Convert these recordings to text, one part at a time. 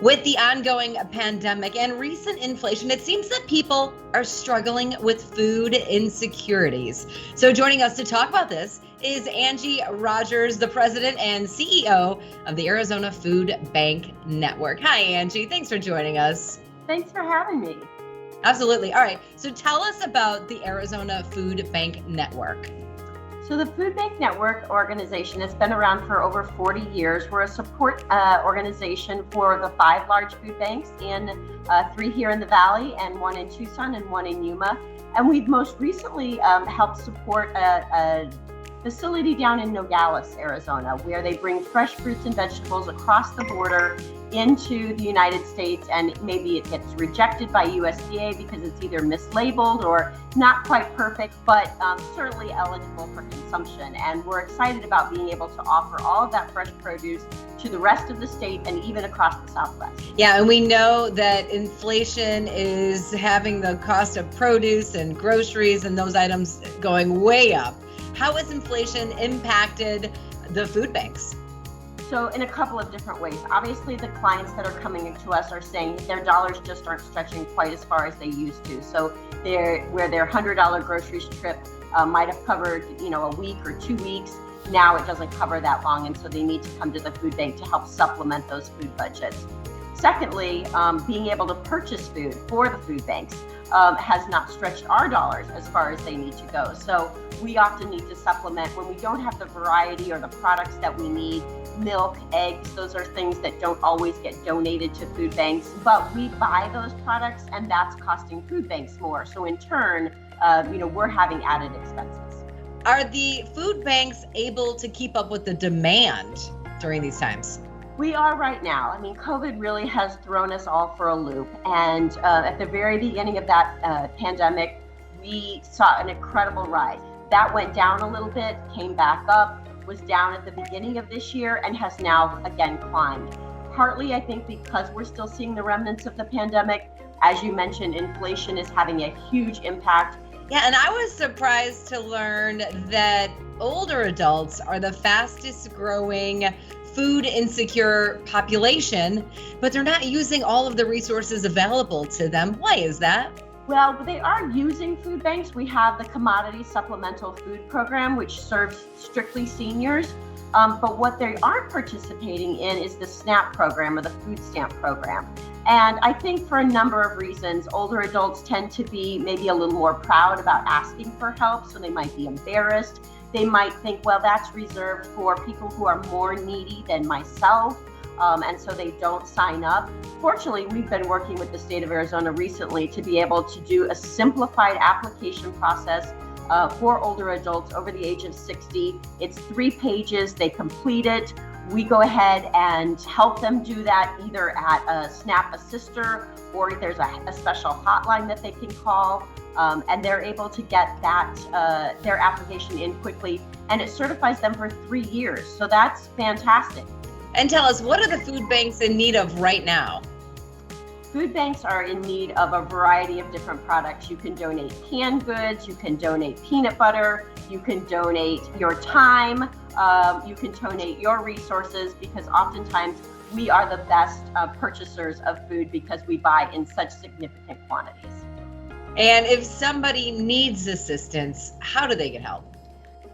With the ongoing pandemic and recent inflation, it seems that people are struggling with food insecurities. So joining us to talk about this is Angie Rodgers, the president and CEO of the Arizona Food Bank Network. Hi, Angie. Thanks for joining us. Thanks for having me. Absolutely. All right. So tell us about the Arizona Food Bank Network. So the Food Bank Network organization has been around for over 40 years. We're a support organization for the 5 large food banks, and 3 here in the Valley, and 1 in Tucson, and 1 in Yuma. And we've most recently helped support a facility down in Nogales, Arizona, where they bring fresh fruits and vegetables across the border into the United States, and maybe it gets rejected by USDA because it's either mislabeled or not quite perfect, but certainly eligible for consumption. And we're excited about being able to offer all of that fresh produce to the rest of the state and even across the Southwest. Yeah, and we know that inflation is having the cost of produce and groceries and those items going way up. How has inflation impacted the food banks? So in a couple of different ways. Obviously, the clients that are coming to us are saying their dollars just aren't stretching quite as far as they used to. So where their $100 grocery trip might have covered, a week or 2 weeks, now it doesn't cover that long, and so they need to come to the food bank to help supplement those food budgets. Secondly, being able to purchase food for the food banks has not stretched our dollars as far as they need to go. So we often need to supplement when we don't have the variety or the products that we need. Milk, eggs, those are things that don't always get donated to food banks, but we buy those products, and that's costing food banks more. So in turn, we're having added expenses. Are the food banks able to keep up with the demand during these times? We are right now. COVID really has thrown us all for a loop. And at the very beginning of that pandemic, we saw an incredible rise. That went down a little bit, came back up, was down at the beginning of this year, and has now again climbed. Partly, I think, because we're still seeing the remnants of the pandemic. As you mentioned, inflation is having a huge impact. Yeah, and I was surprised to learn that older adults are the fastest growing food insecure population, but they're not using all of the resources available to them. Why is that? Well, they are using food banks. We have the Commodity Supplemental Food Program, which serves strictly seniors. But what they aren't participating in is the SNAP program, or the food stamp program. And I think for a number of reasons, older adults tend to be maybe a little more proud about asking for help, so they might be embarrassed. They might think, well, that's reserved for people who are more needy than myself. And so they don't sign up. Fortunately, we've been working with the state of Arizona recently to be able to do a simplified application process for older adults over the age of 60. It's 3 pages. They complete it. We go ahead and help them do that either at a SNAP Assister, or there's a special hotline that they can call, and they're able to get that their application in quickly, and it certifies them for 3 years. So that's fantastic. And tell us, what are the food banks in need of right now? Food banks are in need of a variety of different products. You can donate canned goods, you can donate peanut butter, you can donate your time, you can donate your resources, because oftentimes we are the best purchasers of food because we buy in such significant quantities. And if somebody needs assistance, how do they get help?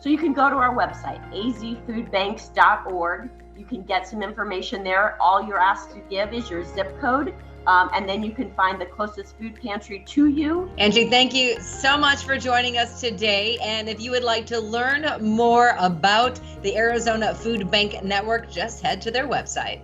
So you can go to our website, azfoodbanks.org. You can get some information there. All you're asked to give is your zip code, and then you can find the closest food pantry to you. Angie, thank you so much for joining us today. And if you would like to learn more about the Arizona Food Bank Network, just head to their website.